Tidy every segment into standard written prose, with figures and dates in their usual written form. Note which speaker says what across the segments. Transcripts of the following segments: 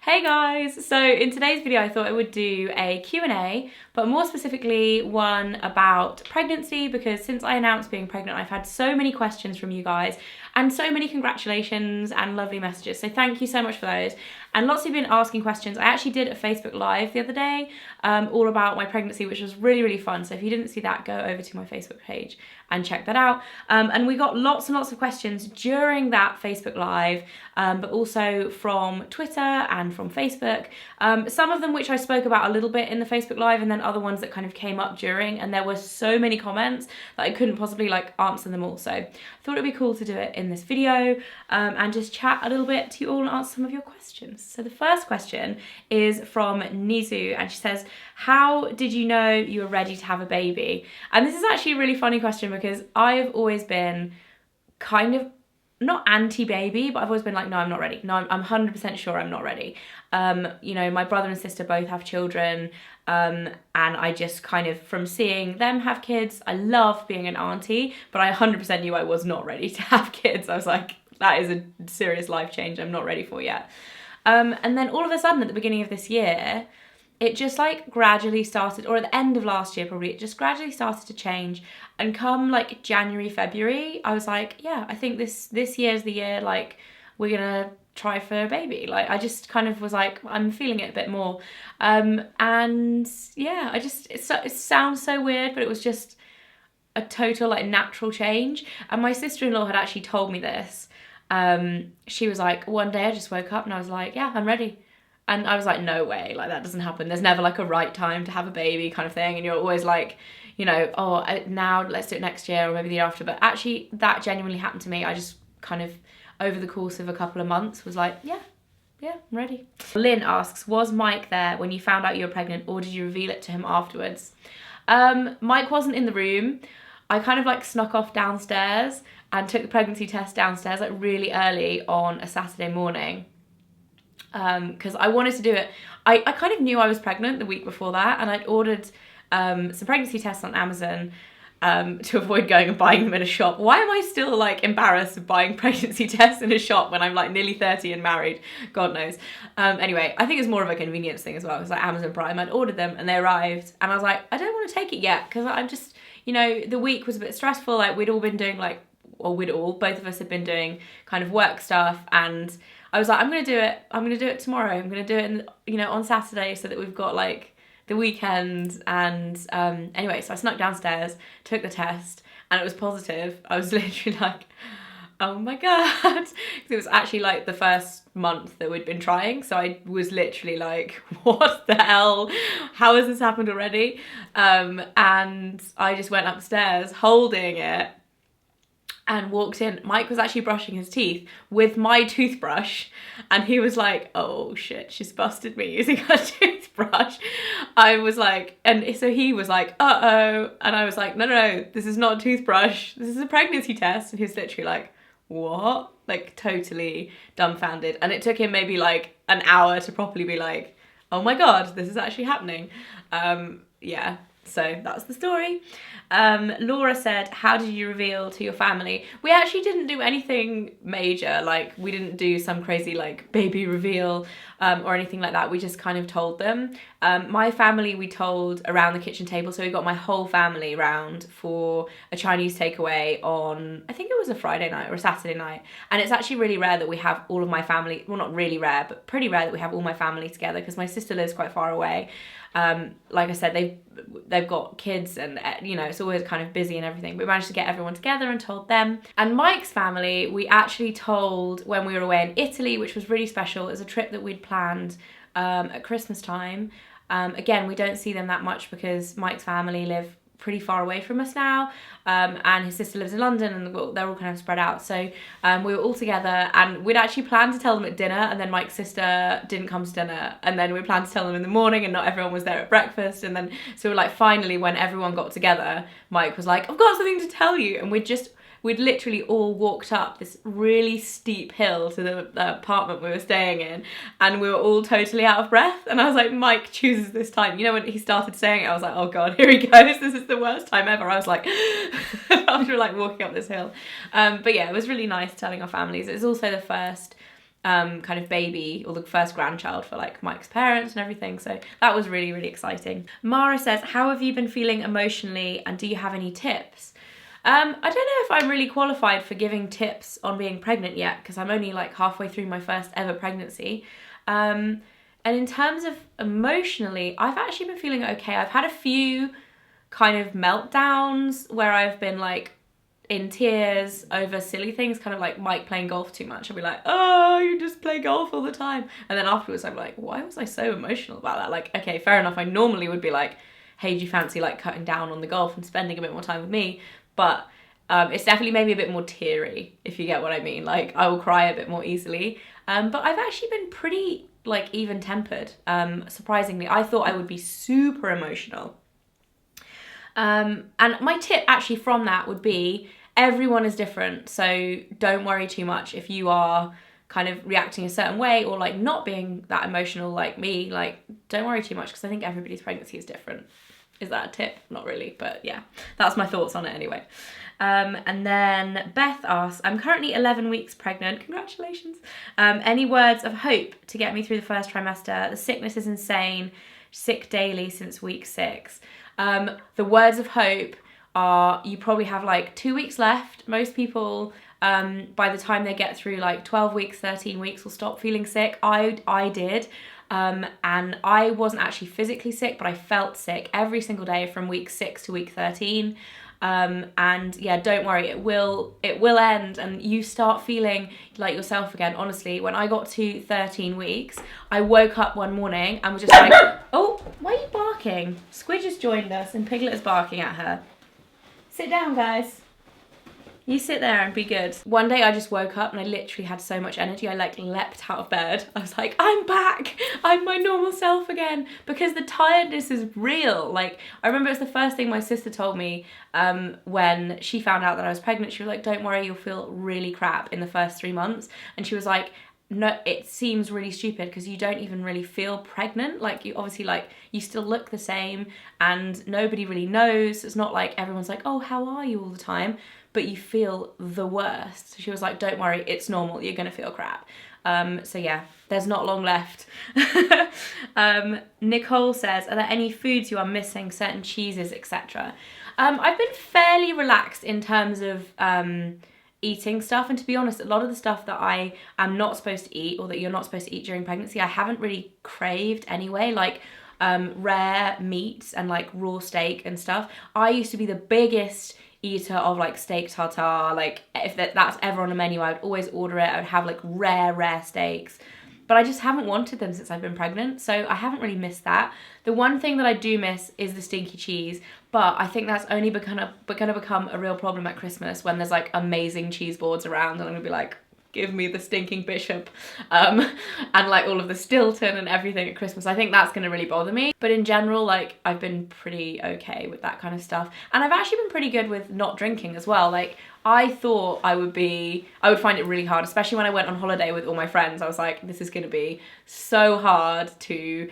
Speaker 1: Hey guys! So in today's video I thought I would do a Q&A, but more specifically one about pregnancy, because since I announced being pregnant I've had so many questions from you guys and so many congratulations and lovely messages, so thank you so much for those. And lots of you have been asking questions. I actually did a Facebook Live the other day all about my pregnancy, which was really fun, so if you didn't see that, go over to my Facebook page and check that out. And we got lots and lots of questions during that Facebook Live, but also from Twitter and from Facebook. Some of them which I spoke about a little bit in the Facebook Live, and then other ones that kind of came up during, and there were so many comments that I couldn't possibly answer them all. So I thought it'd be cool to do it in this video and just chat a little bit to you all and answer some of your questions. So the first question is from Nizu, and she says, how did you know you were ready to have a baby? And this is actually a really funny question because I've always been kind of not anti-baby, but I've always been like, no, I'm not ready. No, I'm 100% sure I'm not ready. You know, my brother and sister both have children, and I just kind of, from seeing them have kids, I love being an auntie, but I 100% knew I was not ready to have kids. I was like, that is a serious life change I'm not ready for yet. And then all of a sudden at the beginning of this year, it just gradually started, or at the end of last year probably, it just gradually started to change. And come January, February, I was like, yeah, I think this year's the year we're gonna try for a baby. I just kind of was like, I'm feeling it a bit more. And yeah, it sounds so weird, but it was just a total natural change. And my sister-in-law had actually told me this. She was like, one day I just woke up and I was like, yeah, I'm ready. And I was like, no way, that doesn't happen. There's never a right time to have a baby kind of thing. And you're always you know, oh, now let's do it next year or maybe the year after. But actually that genuinely happened to me. I just kind of, over the course of a couple of months, was like, yeah, I'm ready. Lynn asks, was Mike there when you found out you were pregnant, or did you reveal it to him afterwards? Mike wasn't in the room. I kind of snuck off downstairs and took the pregnancy test downstairs really early on a Saturday morning. Because I wanted to do it. I kind of knew I was pregnant the week before that, and I'd ordered some pregnancy tests on Amazon to avoid going and buying them in a shop. Why am I still embarrassed of buying pregnancy tests in a shop when I'm nearly 30 and married? God knows. Anyway, I think it's more of a convenience thing as well. It was Amazon Prime. I'd ordered them and they arrived, and I was like, I don't want to take it yet because I'm just, you know, the week was a bit stressful. We'd all been doing both of us had been doing kind of work stuff, and I was like, I'm gonna do it tomorrow. I'm gonna do it on Saturday so that we've got the weekend. And anyway, so I snuck downstairs, took the test, and it was positive. I was literally like, oh my god. It was actually the first month that we'd been trying, so I was literally like, what the hell? How has this happened already? And I just went upstairs holding it and walked in. Mike was actually brushing his teeth with my toothbrush, and he was like, oh shit, she's busted me using her toothbrush. I was like, and so he was like, uh-oh, and I was like, no, this is not a toothbrush, this is a pregnancy test. And he was literally like, what? Totally dumbfounded. And it took him maybe an hour to properly be like, oh my god, this is actually happening. Yeah. So that's the story. Laura said, how did you reveal to your family? We actually didn't do anything major. We didn't do some crazy baby reveal or anything like that. We just kind of told them. My family, we told around the kitchen table. So we got my whole family round for a Chinese takeaway on, I think it was a Friday night or a Saturday night. And it's actually really rare that we have all of my family, well, not really rare, but pretty rare that we have all my family together, because my sister lives quite far away. Like I said, they've got kids, and you know, it's always kind of busy and everything. We managed to get everyone together and told them. And Mike's family, we actually told when we were away in Italy, which was really special. It was a trip that we'd planned at Christmas time. Again, we don't see them that much because Mike's family live pretty far away from us now, and his sister lives in London, and they're all kind of spread out. So we were all together, and we'd actually planned to tell them at dinner, and then Mike's sister didn't come to dinner, and then we planned to tell them in the morning, and not everyone was there at breakfast. And then so finally when everyone got together, Mike was like, I've got something to tell you. And we'd literally all walked up this really steep hill to the apartment we were staying in, and we were all totally out of breath. And I was like, Mike chooses this time. You know, when he started saying it, I was like, oh god, here he goes. This is the worst time ever. I was like, after walking up this hill. But yeah, it was really nice telling our families. It was also the first kind of baby, or the first grandchild for like Mike's parents and everything. So that was really, really exciting. Mara says, how have you been feeling emotionally, and do you have any tips? I don't know if I'm really qualified for giving tips on being pregnant yet, because I'm only like halfway through my first ever pregnancy. And in terms of emotionally, I've actually been feeling okay. I've had a few kind of meltdowns where I've been like in tears over silly things, kind of like Mike playing golf too much. I'll be like, oh, you just play golf all the time. And then afterwards I'm like, why was I so emotional about that? Like, okay, fair enough. I normally would be like, hey, do you fancy like cutting down on the golf and spending a bit more time with me? But it's definitely made me a bit more teary, if you get what I mean. Like, I will cry a bit more easily. But I've actually been pretty like even-tempered. Surprisingly, I thought I would be super emotional. And my tip actually from that would be, everyone is different, so don't worry too much if you are kind of reacting a certain way or like not being that emotional like me. Like, don't worry too much, because I think everybody's pregnancy is different. Is that a tip? Not really, but yeah, that's my thoughts on it anyway. And then Beth asks, I'm currently 11 weeks pregnant. Congratulations. Any words of hope to get me through the first trimester? The sickness is insane. Sick daily since week 6. The words of hope are, you probably have like 2 weeks left. Most people, by the time they get through like 12 weeks, 13 weeks, will stop feeling sick. I did. And I wasn't actually physically sick, but I felt sick every single day from week 6 to week 13. And yeah, don't worry, it will end and you start feeling like yourself again. Honestly, when I got to 13 weeks, I woke up one morning and was just like, oh, why are you barking? Squid just joined us and Piglet is barking at her. Sit down, guys. You sit there and be good. One day I just woke up and I literally had so much energy. I like leapt out of bed. I was like, I'm back. I'm my normal self again. Because the tiredness is real. Like, I remember it was the first thing my sister told me when she found out that I was pregnant. She was like, don't worry, you'll feel really crap in the first 3 months. And she was like, no, it seems really stupid because you don't even really feel pregnant. Like, you obviously, like, you still look the same and nobody really knows. It's not like everyone's like, oh, how are you all the time? But you feel the worst. So she was like, don't worry, it's normal. You're gonna feel crap. So yeah, there's not long left. Nicole says, are there any foods you are missing, certain cheeses, etc.? I've been fairly relaxed in terms of eating stuff, and to be honest, a lot of the stuff that I am not supposed to eat, or that you're not supposed to eat during pregnancy, I haven't really craved anyway. Like rare meats and like raw steak and stuff. I used to be the biggest eater of like steak tartare. Like, if that's ever on a menu, I would always order it. I would have like rare steaks, but I just haven't wanted them since I've been pregnant, so I haven't really missed that. The one thing that I do miss is the stinky cheese, but I think that's only gonna become a real problem at Christmas when there's like amazing cheese boards around and I'm gonna be like, give me the stinking bishop, and like all of the Stilton and everything at Christmas. I think that's gonna really bother me. But in general, like, I've been pretty okay with that kind of stuff. And I've actually been pretty good with not drinking as well. Like, I thought I would find it really hard, especially when I went on holiday with all my friends. I was like, this is gonna be so hard to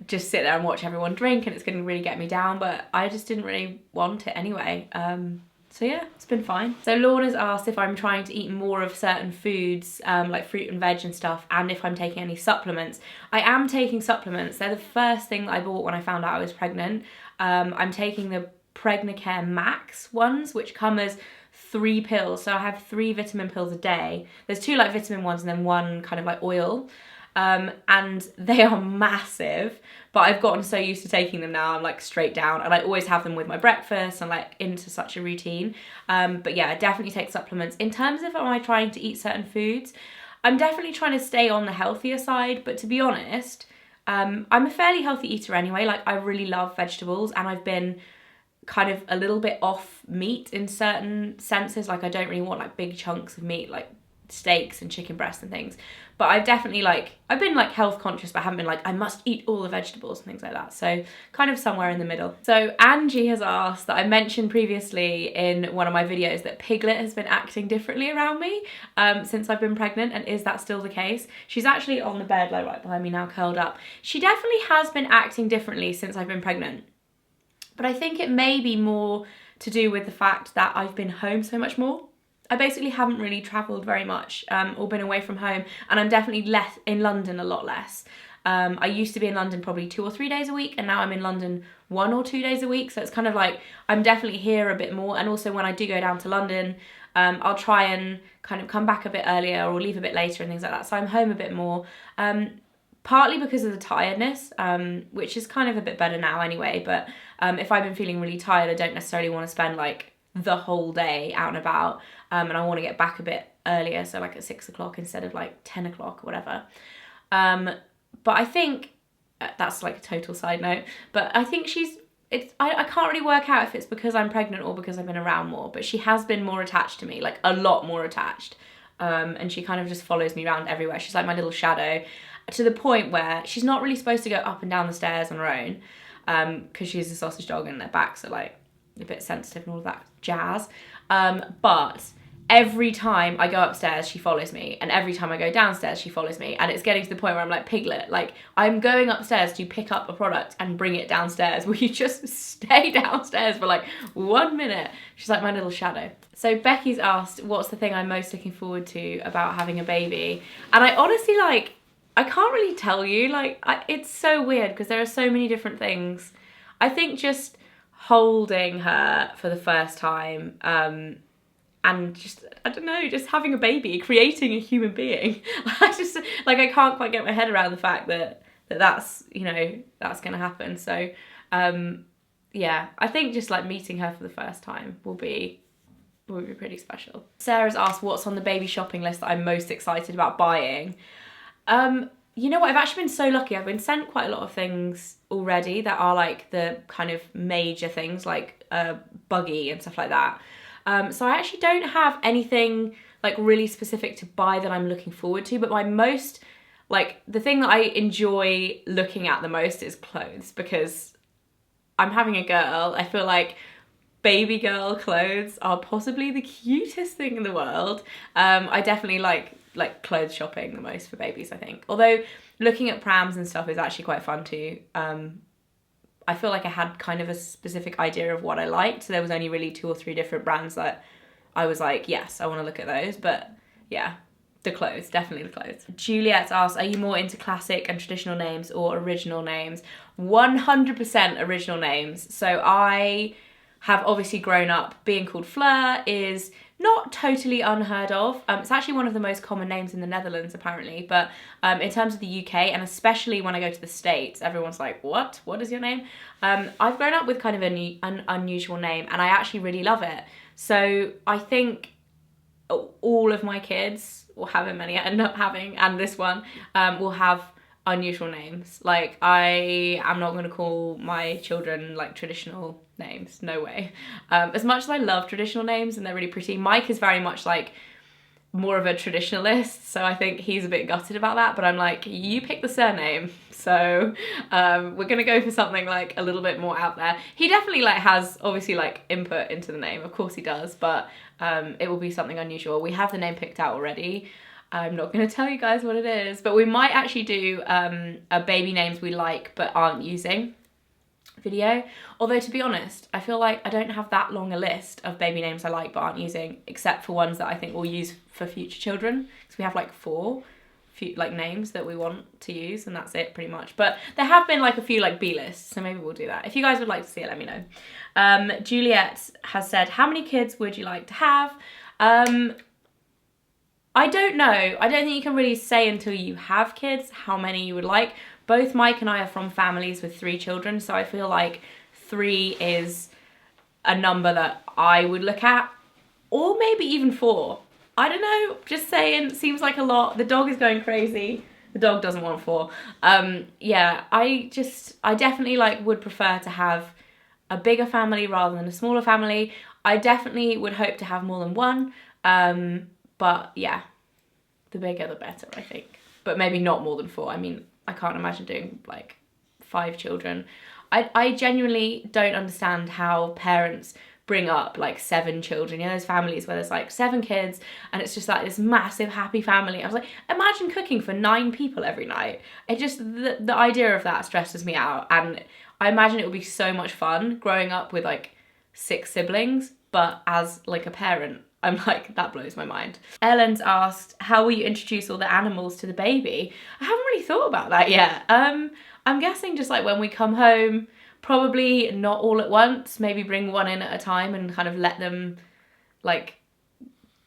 Speaker 1: just sit there and watch everyone drink and it's gonna really get me down, but I just didn't really want it anyway. So yeah, it's been fine. So Lorna's asked if I'm trying to eat more of certain foods, like fruit and veg and stuff, and if I'm taking any supplements. I am taking supplements. They're the first thing that I bought when I found out I was pregnant. I'm taking the Pregnacare Max ones, which come as 3 pills. So I have 3 vitamin pills a day. There's 2 like vitamin ones and then 1 kind of like oil. And they are massive, but I've gotten so used to taking them now, I'm like straight down, and I always have them with my breakfast and like into such a routine. But yeah, I definitely take supplements. In terms of am I trying to eat certain foods, I'm definitely trying to stay on the healthier side, but to be honest, I'm a fairly healthy eater anyway. Like, I really love vegetables, and I've been kind of a little bit off meat in certain senses. Like, I don't really want like big chunks of meat, like steaks and chicken breasts and things, but I've definitely I've been like health conscious, but I haven't been like, I must eat all the vegetables and things like that. So kind of somewhere in the middle. So Angie has asked that I mentioned previously in one of my videos that Piglet has been acting differently around me since I've been pregnant, and is that still the case? She's actually on the bed like right behind me now, curled up. She definitely has been acting differently since I've been pregnant, but I think it may be more to do with the fact that I've been home so much more. I basically haven't really travelled very much or been away from home, and I'm definitely less in London, a lot less. I used to be in London probably 2 or 3 days a week, and now I'm in London 1 or 2 days a week. So it's kind of like I'm definitely here a bit more. And also when I do go down to London, I'll try and kind of come back a bit earlier or leave a bit later and things like that. So I'm home a bit more. Partly because of the tiredness, which is kind of a bit better now anyway. But if I've been feeling really tired, I don't necessarily want to spend like the whole day out and about, and I want to get back a bit earlier, so like at 6 o'clock instead of like 10 o'clock or whatever. But I think that's like a total side note, but I think I can't really work out if it's because I'm pregnant or because I've been around more, but she has been more attached to me, like a lot more attached. And she kind of just follows me around everywhere. She's like my little shadow, to the point where she's not really supposed to go up and down the stairs on her own, because she's a sausage dog and their backs are like a bit sensitive and all of that jazz. But every time I go upstairs, she follows me, and every time I go downstairs, she follows me, and it's getting to the point where I'm like, Piglet, like, I'm going upstairs to pick up a product and bring it downstairs. Will you just stay downstairs for like 1 minute? She's like my little shadow. So Becky's asked, what's the thing I'm most looking forward to about having a baby? And I honestly, like, I can't really tell you. Like, it's so weird because there are so many different things. I think just holding her for the first time, and just, I don't know, just having a baby, creating a human being. I just, like, I can't quite get my head around the fact that's, you know, that's gonna happen. So, yeah, I think just like meeting her for the first time will be pretty special. Sarah's asked what's on the baby shopping list that I'm most excited about buying. You know what, I've actually been so lucky. I've been sent quite a lot of things already that are like the kind of major things, like buggy and stuff like that. So I actually don't have anything like really specific to buy that I'm looking forward to, but my most, like, the thing that I enjoy looking at the most is clothes, because I'm having a girl. I feel like baby girl clothes are possibly the cutest thing in the world. I definitely like clothes shopping the most for babies, I think. Although looking at prams and stuff is actually quite fun too. I feel like I had kind of a specific idea of what I liked. So there was only really 2 or 3 different brands that I was like, yes, I want to look at those. But yeah, the clothes, definitely the clothes. Juliet's asked, are you more into classic and traditional names or original names? 100% original names. So I have obviously grown up being called Fleur is not totally unheard of. It's actually one of the most common names in the Netherlands, apparently. But in terms of the UK, and especially when I go to the States, everyone's like, what? What is your name? I've grown up with kind of an unusual name, and I actually really love it. So I think all of my kids, or however many I end up having, and this one, will have unusual names. Like, I am not going to call my children like traditional names, no way. As much as I love traditional names and they're really pretty, Mike is very much like more of a traditionalist, so I think he's a bit gutted about that, but I'm like, you pick the surname, so we're gonna go for something like a little bit more out there. He definitely like has obviously like input into the name, of course he does, but it will be something unusual. We have the name picked out already. I'm not going to tell you guys what it is, but we might actually do a baby names we like but aren't using video. Although, to be honest, I feel like I don't have that long a list of baby names I like but aren't using, except for ones that I think we'll use for future children, because we have like 4 like names that we want to use, and that's it pretty much. But there have been like a few like B lists, so maybe we'll do that. If you guys would like to see it, let me know. Juliet has said, how many kids would you like to have? I don't know. I don't think you can really say until you have kids how many you would like. Both Mike and I are from families with 3 children, so I feel like 3 is a number that I would look at, or maybe even 4. I don't know, just saying, seems like a lot. The dog is going crazy. The dog doesn't want 4. Yeah, I definitely like would prefer to have a bigger family rather than a smaller family. I definitely would hope to have more than 1. But yeah, the bigger the better, I think. But maybe not more than 4. I mean, I can't imagine doing like 5 children. I genuinely don't understand how parents bring up like 7 children. You know, those families where there's like 7 kids and it's just like this massive happy family. I was like, imagine cooking for 9 people every night. It just, the idea of that stresses me out. And I imagine it would be so much fun growing up with like 6 siblings, but as like a parent, I'm like, that blows my mind. Ellen's asked, how will you introduce all the animals to the baby? I haven't really thought about that yet. I'm guessing just like when we come home, probably not all at once, maybe bring one in at a time and kind of let them like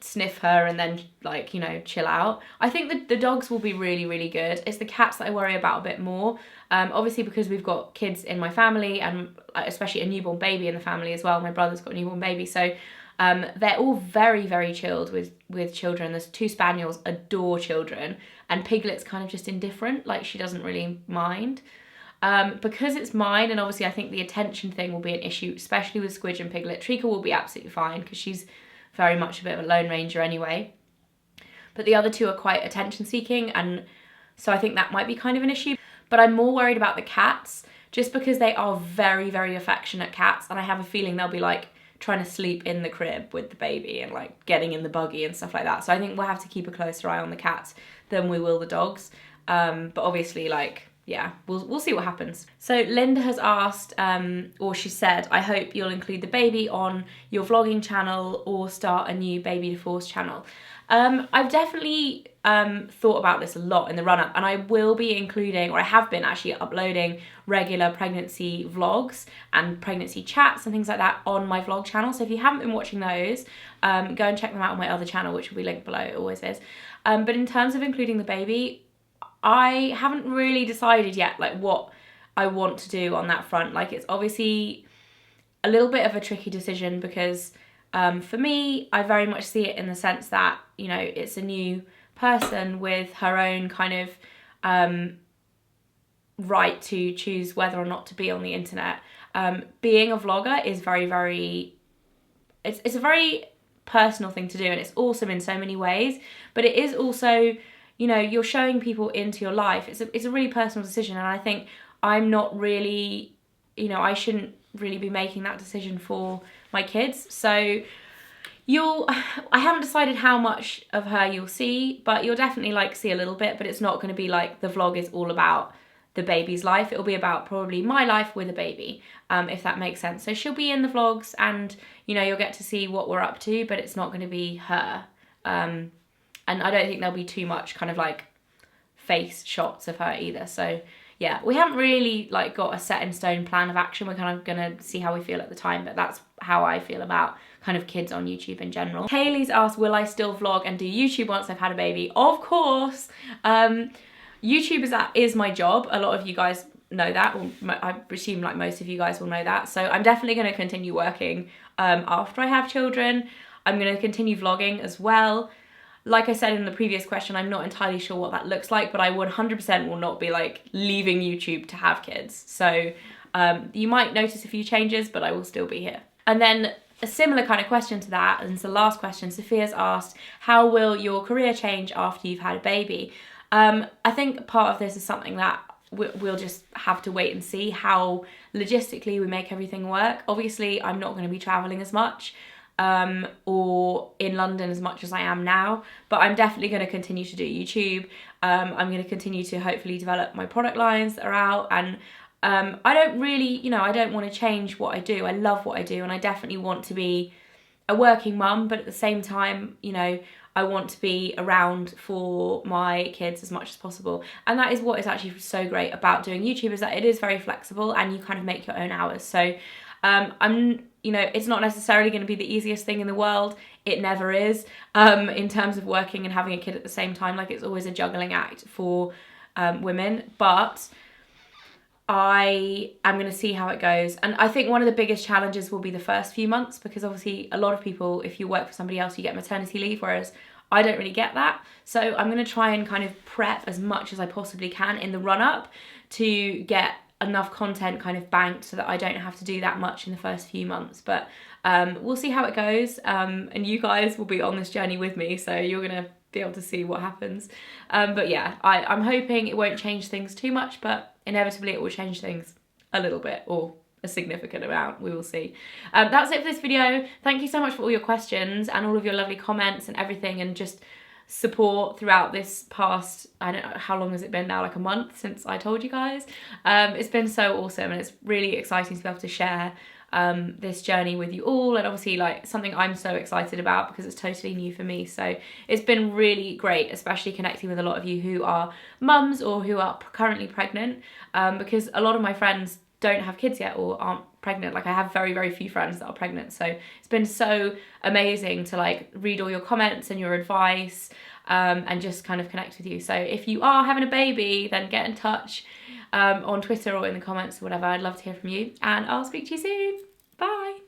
Speaker 1: sniff her and then like, you know, chill out. I think that the dogs will be really, really good. It's the cats that I worry about a bit more. Obviously because we've got kids in my family and especially a newborn baby in the family as well. My brother's got a newborn baby, so they're all very, very chilled with children. There's 2 spaniels, adore children, and Piglet's kind of just indifferent, like she doesn't really mind. Because it's mine, and obviously I think the attention thing will be an issue, especially with Squidge and Piglet. Trika will be absolutely fine because she's very much a bit of a lone ranger anyway. But the other 2 are quite attention seeking, and so I think that might be kind of an issue. But I'm more worried about the cats just because they are very, very affectionate cats, and I have a feeling they'll be like trying to sleep in the crib with the baby and like getting in the buggy and stuff like that. So I think we'll have to keep a closer eye on the cats than we will the dogs. But obviously, like, yeah, we'll see what happens. So Linda has asked, or she said, I hope you'll include the baby on your vlogging channel or start a new baby divorce channel. I've definitely thought about this a lot in the run-up, and I will be including, or I have been actually uploading regular pregnancy vlogs and pregnancy chats and things like that on my vlog channel. So if you haven't been watching those, go and check them out on my other channel, which will be linked below, it always is. But in terms of including the baby, I haven't really decided yet like what I want to do on that front. Like, it's obviously a little bit of a tricky decision because for me, I very much see it in the sense that, you know, it's a new person with her own kind of right to choose whether or not to be on the internet. Being a vlogger is very, very, it's a very personal thing to do, and it's awesome in so many ways, but it is also, you know, you're showing people into your life. It's a really personal decision, and I think I'm not really, you know, I shouldn't really be making that decision for my kids. So I haven't decided how much of her you'll see, but you'll definitely like see a little bit, but it's not going to be like the vlog is all about the baby's life. It'll be about probably my life with a baby, if that makes sense. So she'll be in the vlogs and, you know, you'll get to see what we're up to, but it's not going to be her. And I don't think there'll be too much kind of like face shots of her either. So yeah, we haven't really like got a set in stone plan of action. We're kind of gonna see how we feel at the time, but that's how I feel about kind of kids on YouTube in general. Haley's asked, will I still vlog and do YouTube once I've had a baby? Of course. YouTube is my job. A lot of you guys know that. Well, I presume like most of you guys will know that. So I'm definitely going to continue working after I have children. I'm going to continue vlogging as well. Like I said in the previous question, I'm not entirely sure what that looks like, but I 100% will not be like leaving YouTube to have kids. So you might notice a few changes, but I will still be here. And then a similar kind of question to that, and it's the last question, Sophia's asked, how will your career change after you've had a baby? I think part of this is something that we'll just have to wait and see how logistically we make everything work. Obviously, I'm not going to be traveling as much or in London as much as I am now, but I'm definitely going to continue to do YouTube. I'm going to continue to hopefully develop my product lines that are out, and I don't really, you know, I don't want to change what I do. I love what I do, and I definitely want to be a working mum, but at the same time, you know, I want to be around for my kids as much as possible. And that is what is actually so great about doing YouTube, is that it is very flexible and you kind of make your own hours. So you know, it's not necessarily going to be the easiest thing in the world. It never is, in terms of working and having a kid at the same time. Like, it's always a juggling act for women, but I am going to see how it goes. And I think one of the biggest challenges will be the first few months, because obviously a lot of people, if you work for somebody else, you get maternity leave, whereas I don't really get that. So I'm going to try and kind of prep as much as I possibly can in the run up to get enough content kind of banked so that I don't have to do that much in the first few months. But we'll see how it goes, and you guys will be on this journey with me, so you're going to be able to see what happens. But yeah, I'm hoping it won't change things too much, but inevitably it will change things a little bit, or a significant amount. We will see. That's it for this video. Thank you so much for all your questions and all of your lovely comments and everything, and just support throughout this past, I don't know, how long has it been now, like a month since I told you guys. It's been so awesome, and it's really exciting to be able to share this journey with you all, and obviously like something I'm so excited about because it's totally new for me. So it's been really great, especially connecting with a lot of you who are mums or who are currently pregnant, because a lot of my friends don't have kids yet or aren't pregnant. Like I have very, very few friends that are pregnant. So it's been so amazing to like read all your comments and your advice, and just kind of connect with you. So if you are having a baby, then get in touch on Twitter or in the comments or whatever. I'd love to hear from you, and I'll speak to you soon. Bye.